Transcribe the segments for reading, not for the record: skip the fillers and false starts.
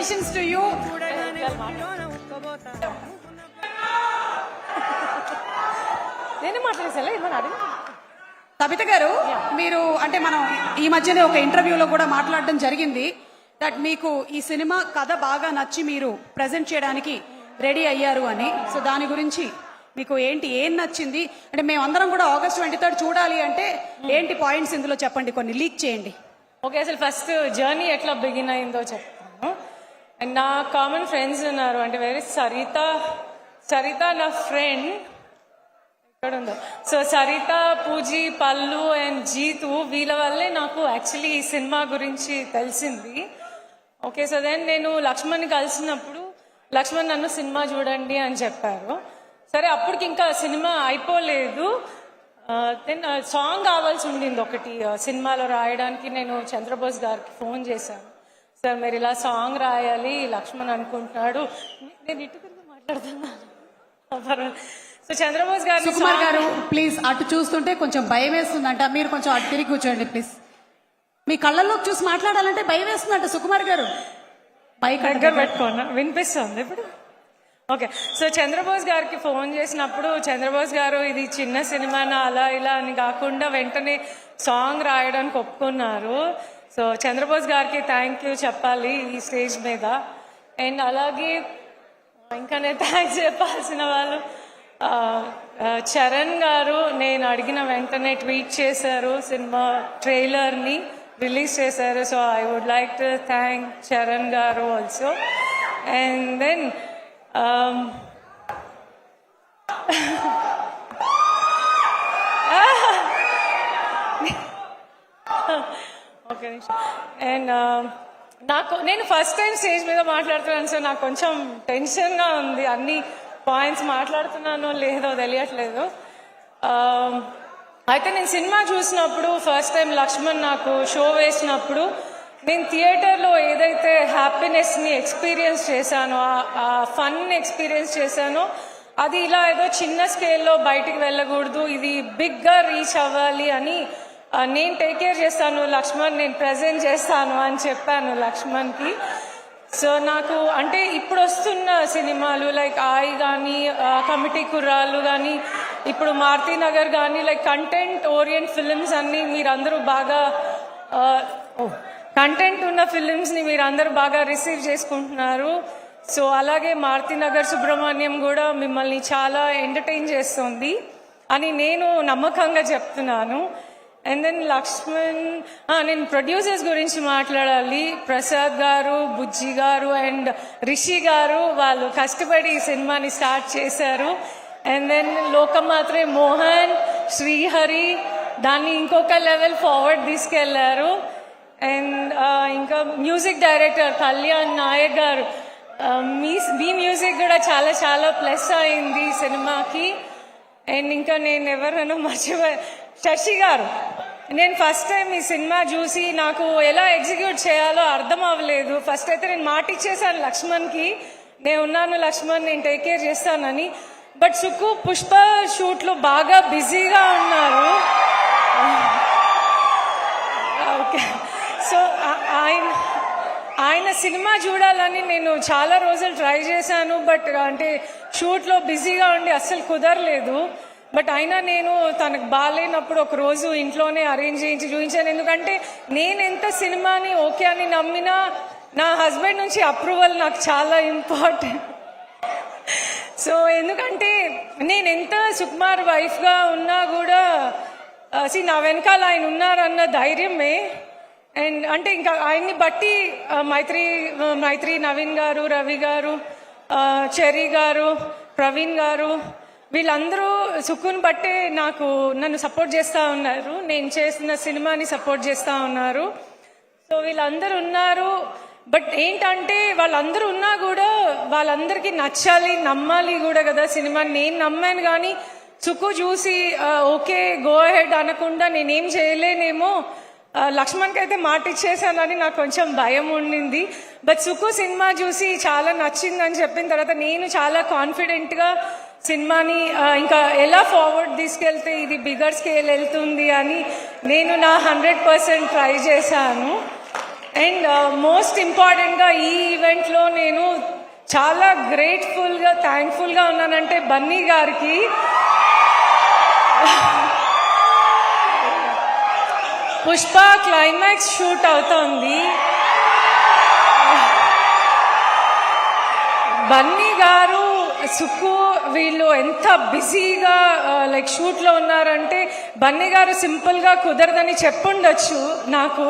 Congratulations to you. నేనే మాట్లాడేసా ఏమన్నా అడిగి సబిత గారు, మీరు అంటే మనం ఈ మధ్యనే ఒక ఇంటర్వ్యూలో కూడా మాట్లాడడం జరిగింది దట్ మీకు ఈ సినిమా కథ బాగా నచ్చి మీరు ప్రజెంట్ చేయడానికి రెడీ అయ్యారు అని. సో దాని గురించి మీకు ఏం నచ్చింది అంటే మేమందరం కూడా August 23 చూడాలి అంటే ఏంటి పాయింట్స్ ఇందులో చెప్పండి, కొన్ని లీక్ చేయండి. ఓకే, అసలు ఫస్ట్ జర్నీ ఎట్లా బిగిన్ అయిందో చెప్తాను. అండ్ నా కామన్ ఫ్రెండ్స్ ఉన్నారు, అంటే వేరే సరిత నా ఫ్రెండ్ ఎక్కడ ఉందో. సో సరిత, పూజీ, పల్లు అండ్ జీతు వీళ్ళ వల్లే నాకు యాక్చువల్లీ ఈ సినిమా గురించి తెలిసింది. ఓకే, సో దెన్ నేను లక్ష్మణ్ని కలిసినప్పుడు లక్ష్మణ్ నన్ను సినిమా చూడండి అని చెప్పారు. సరే, అప్పటికి ఇంకా సినిమా అయిపోలేదు. దెన్ సాంగ్ కావాల్సి ఉండింది ఒకటి సినిమాలో రాయడానికి. నేను చంద్రబోస్ గారికి ఫోన్ చేశాను, సార్ మీరు ఇలా సాంగ్ రాయాలి లక్ష్మణ్ అనుకుంటున్నాడు. నేను ఇటు తిరిగి మాట్లాడుతున్నాను. సో చంద్రబోస్ గారు, సుకుమార్ గారు ప్లీజ్ అటు చూస్తుంటే కొంచెం భయం వేస్తుందంట, మీరు కొంచెం అటు తిరిగి కూర్చోండి ప్లీజ్. మీ కళ్ళల్లోకి చూసి మాట్లాడాలంటే భయం వేస్తుందంట సుకుమార్ గారు. బైక్ దగ్గర పెట్టుకోండి, వినిపిస్తుంది ఇప్పుడు. ఓకే, సో చంద్రబోస్ గారికి ఫోన్ చేసినప్పుడు చంద్రబోస్ గారు ఇది చిన్న సినిమానా అలా ఇలా అని కాకుండా వెంటనే సాంగ్ రాయడానికి ఒప్పుకున్నారు. సో చంద్రబోస్ గారికి థ్యాంక్ యూ చెప్పాలి ఈ స్టేజ్ మీద. అండ్ అలాగే ఇంకా నేను థ్యాంక్స్ చెప్పాల్సిన వాళ్ళు చరణ్ గారు. నేను అడిగిన వెంటనే ట్వీట్ చేశారు, సినిమా ట్రైలర్ని రిలీజ్ చేశారు. So I would like to thank Charan garu also. And then okay, and నేను ఫస్ట్ టైం స్టేజ్ మీద మాట్లాడుతున్నాను, సో నాకు కొంచెం టెన్షన్గా ఉంది. అన్ని పాయింట్స్ మాట్లాడుతున్నానో లేదో తెలియట్లేదు. అయితే నేను సినిమా చూసినప్పుడు ఫస్ట్ టైం లక్ష్మణ్ నాకు షో వేసినప్పుడు నేను థియేటర్లో ఏదైతే హ్యాపీనెస్ని ఎక్స్పీరియన్స్ చేశానో, ఆ ఫన్ ఎక్స్పీరియన్స్ చేశానో, అది ఇలా ఏదో చిన్న స్కేల్లో బయటికి వెళ్ళకూడదు, ఇది బిగ్గా రీచ్ అవ్వాలి అని నేను టేక్ కేర్ చేస్తాను లక్ష్మణ్, నేను ప్రజెంట్ చేస్తాను అని చెప్పాను లక్ష్మణ్కి. సో నాకు అంటే ఇప్పుడు వస్తున్న సినిమాలు లైక్ ఆయి కానీ, కమిటీ కుర్రాళ్ళు కానీ, ఇప్పుడు మారుతి నగర్ కానీ, లైక్ కంటెంట్ ఓరియంట్ ఫిలిమ్స్ అన్నీ మీరందరూ బాగా కంటెంట్ ఉన్న ఫిలిమ్స్ని మీరందరూ బాగా రిసీవ్ చేసుకుంటున్నారు. సో అలాగే మారుతి నగర్ సుబ్రహ్మణ్యం కూడా మిమ్మల్ని చాలా ఎంటర్టైన్ చేస్తుంది అని నేను నమ్మకంగా చెప్తున్నాను. అండ్ దెన్ లక్ష్మణ్, నేను ప్రొడ్యూసర్స్ గురించి మాట్లాడాలి. ప్రసాద్ గారు, బుజ్జి గారు అండ్ రిషి గారు వాళ్ళు కష్టపడి ఈ సినిమాని స్టార్ట్ చేశారు. అండ్ దెన్ లోకమాత్రే మోహన్, శ్రీహరి దాన్ని ఇంకొక లెవెల్ ఫార్వర్డ్ తీసుకెళ్లారు. అండ్ ఇంకా మ్యూజిక్ డైరెక్టర్ కళ్యాణ్ నాయక్ గారు, మీ మ్యూజిక్ కూడా చాలా చాలా ప్లస్ అయింది సినిమాకి. అండ్ ఇంకా నేను ఎవరైనా మర్చిపోయా, శశి గారు. నేను ఫస్ట్ టైం ఈ సినిమా చూసి నాకు ఎలా ఎగ్జిక్యూట్ చేయాలో అర్థం అవ్వలేదు. ఫస్ట్ అయితే నేను మాట ఇచ్చేసాను లక్ష్మణ్కి, నేను ఉన్నాను లక్ష్మణ్, నేను టేక్ కేర్ చేస్తానని. బట్ సుక్కు పుష్ప షూట్లో బాగా బిజీగా ఉన్నారు. ఓకే, సో ఆయన సినిమా చూడాలని నేను చాలా రోజులు ట్రై చేశాను, బట్ అంటే షూట్లో బిజీగా ఉండి అస్సలు కుదరలేదు. బట్ అయినా నేను తనకు బాగాలేనప్పుడు ఒక రోజు ఇంట్లోనే అరేంజ్ చేయించి చూపించాను. ఎందుకంటే నేను ఎంత సినిమాని ఓకే అని నమ్మినా నా హస్బెండ్ నుంచి అప్రూవల్ నాకు చాలా ఇంపార్టెంట్. సో ఎందుకంటే నేను ఎంత సుకుమార్ వైఫ్గా ఉన్నా కూడా నా వెనకాల ఆయన ఉన్నారన్న ధైర్యమే. అండ్ అంటే ఇంకా ఆయన్ని బట్టి మైత్రి నవీన్ గారు, రవి గారు, చెరీ గారు, ప్రవీణ్ గారు వీళ్ళందరూ సుకుని బట్టే నన్ను సపోర్ట్ చేస్తూ ఉన్నారు, నేను చేసిన సినిమాని సపోర్ట్ చేస్తూ ఉన్నారు. సో వీళ్ళందరూ ఉన్నారు. బట్ ఏంటంటే వాళ్ళందరూ ఉన్నా కూడా వాళ్ళందరికీ నచ్చాలి, నమ్మాలి కూడా కదా సినిమా. నేను నమ్మాను కానీ సుకు చూసి ఓకే గో అహెడ్ అనకుండా నేనేం చేయలేనేమో. లక్ష్మణ్కి అయితే మాట ఇచ్చేసానని నాకు కొంచెం భయం ఉండింది. బట్ సుకు సినిమా చూసి చాలా నచ్చిందని చెప్పిన తర్వాత నేను చాలా కాన్ఫిడెంట్గా సినిమాని ఇంకా ఎలా ఫార్వర్డ్ తీసుకెళ్తే ఇది బిగ్గర్ స్కేల్ వెళ్తుంది అని నేను నా 100% ట్రై చేశాను. అండ్ మోస్ట్ ఇంపార్టెంట్గా ఈ ఈవెంట్లో చాలా గ్రేట్ఫుల్గా థ్యాంక్ఫుల్గా ఉన్నానంటే బన్నీ గారికి. పుష్ప క్లైమాక్స్ షూట్ అవుతోంది. బన్నీ గారు, సుక్కు వీళ్ళు ఎంత బిజీగా లైక్ షూట్లో ఉన్నారంటే బన్నీ గారు సింపుల్గా కుదరదని చెప్పుండొచ్చు నాకు.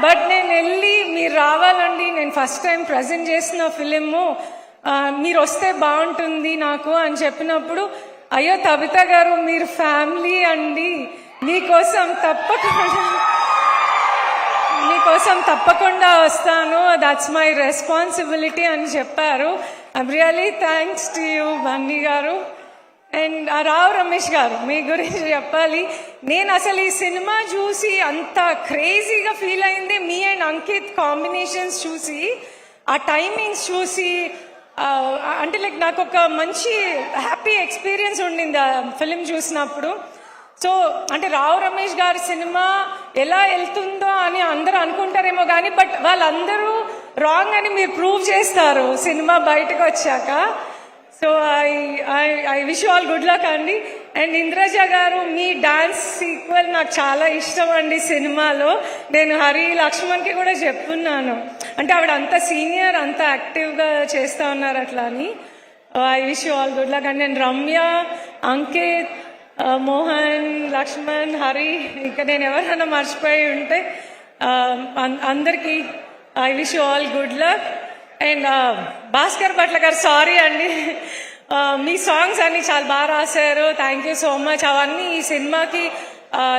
బట్ నేను వెళ్ళి మీరు రావాలండి, నేను ఫస్ట్ టైం ప్రజెంట్ చేసిన ఫిలిము, మీరు వస్తే బాగుంటుంది నాకు అని చెప్పినప్పుడు, అయ్యో తబిత గారు మీరు ఫ్యామిలీ అండి, మీకోసం తప్పకుండా వస్తాను, దట్స్ మై రెస్పాన్సిబిలిటీ అని చెప్పారు. I'm really thanks to you Bunny గారు. అండ్ రావు రమేష్ గారు, మీ గురించి చెప్పాలి. నేను అసలు ఈ సినిమా చూసి అంత క్రేజీగా ఫీల్ అయింది మీ అండ్ అంకిత్ కాంబినేషన్స్ చూసి, ఆ టైమింగ్స్ చూసి, అంటే లైక్ నాకు ఒక మంచి హ్యాపీ ఎక్స్పీరియన్స్ ఉండింది ఆ ఫిలిం చూసినప్పుడు. సో అంటే రావు రమేష్ గారి సినిమా ఎలా వెళ్తుందో అని అందరూ అనుకుంటారేమో కానీ, బట్ వాళ్ళందరూ రాంగ్ అని మీరు ప్రూవ్ చేస్తారు సినిమా బయటకు వచ్చాక. So I wish all good luck అండి. అండ్ ఇంద్రజ గారు, మీ డాన్స్ సీక్వెల్ నాకు చాలా ఇష్టం అండి సినిమాలో. నేను హరి లక్ష్మణ్కి కూడా చెప్పున్నాను, అంటే ఆవిడ అంత సీనియర్, అంత యాక్టివ్గా చేస్తూ ఉన్నారు అట్లా అని. I wish you all good luck అండి. అండ్ రమ్య, అంకిత్, మోహన్, లక్ష్మణ్, హరి, ఇంకా నేను ఎవరైనా మర్చిపోయి ఉంటే అందరికీ I wish you all good luck. And Bhaskar Bhatla గారు, సారీ అండి, మీ సాంగ్స్ అన్ని చాలా బాగా రాశారు, థ్యాంక్ యూ సో మచ్. అవన్నీ ఈ సినిమాకి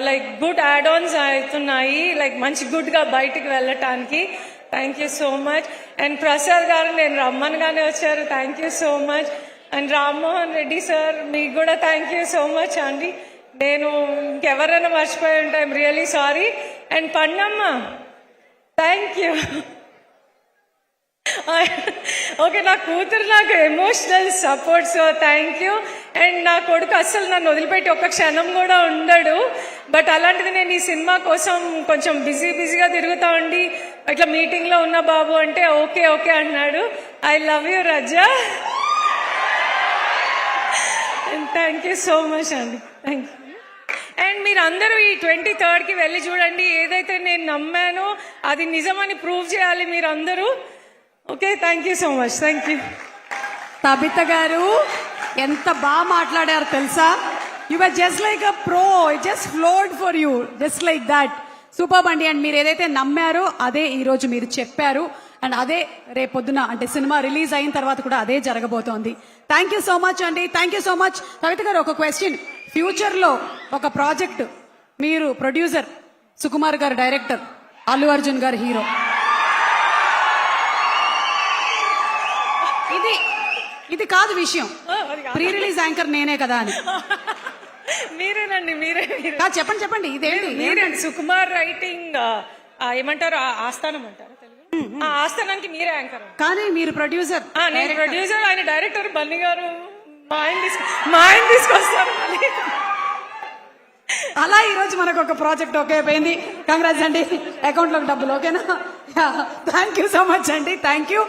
లైక్ గుడ్ యాడ్ ఆన్స్ అవుతున్నాయి, లైక్ మంచి గుడ్గా బయటికి వెళ్ళటానికి. Thank you so much. And Prasad గారు, నేను రమ్మన్గానే వచ్చారు, thank you so much. And Rammohan Reddy sir, మీకు కూడా థ్యాంక్ యూ సో మచ్ అండి. నేను ఇంకెవరైనా మర్చిపోయి ఉంటే I'm really sorry. And Pannamma, thank you. Okay, నా కూతురు నాకు emotional support, so thank you. And నా కొడుకు అస్సలు నన్ను వదిలిపెట్టి ఒక్క క్షణం కూడా ఉండడు. బట్ అలాంటిది నేను ఈ సినిమా కోసం కొంచెం బిజీగా తిరుగుతా ఉండి ఇట్లా మీటింగ్లో ఉన్న బాబు అంటే ఓకే ఓకే అన్నాడు. I love you Raza. Thank you so much అండి, థ్యాంక్ యూ. అండ్ మీరు అందరూ ఈ 23rd వెళ్ళి చూడండి. ఏదైతే నేను నమ్మానో అది నిజమని ప్రూవ్ చేయాలి మీరు అందరూ. Okay, thank you so much, thank you. Tabitha గారు ఎంత బాగా మాట్లాడారు తెలుసా? You are just like a pro, it just flowed for you, just like that. Super అండి. అండ్ మీరు ఏదైతే నమ్మారో అదే ఈ రోజు మీరు చెప్పారు, అండ్ అదే రేపొద్దున అంటే సినిమా రిలీజ్ అయిన తర్వాత కూడా అదే జరగబోతోంది. థ్యాంక్ యూ సో మచ్ అండి, థ్యాంక్ యూ సో మచ్. కవిత గారు, ఒక క్వశ్చన్. ఫ్యూచర్ లో ఒక ప్రాజెక్ట్, మీరు ప్రొడ్యూసర్, సుకుమార్ గారు డైరెక్టర్, అల్లు అర్జున్ గారు హీరో, ఇది కాదు విషయం, ప్రీ రిలీజ్ యాంకర్ నేనే కదా అని. మీరేనండి, మీరే కాదు, చెప్పండి చెప్పండి, ఇదేంటి? మీరేంటి సుకుమార్ రైటింగ్ ఏమంటారు, ఆస్థానం అంటారు తెలుగు, ఆస్థానానికి మీరే యాంకర్. కానీ మీరు ప్రొడ్యూసర్, నేను ప్రొడ్యూసర్, ఆయన డైరెక్టర్. బన్నీ గారు మా ఆయన తీసుకొస్తారు. అలా ఈ రోజు మనకు ఒక ప్రాజెక్ట్ ఓకే అయిపోయింది. కంగ్రాట్స్ అండి, అకౌంట్ లోకి డబ్బులు ఓకేనా? థ్యాంక్ యూ సో మచ్ అండి, థ్యాంక్ యూ.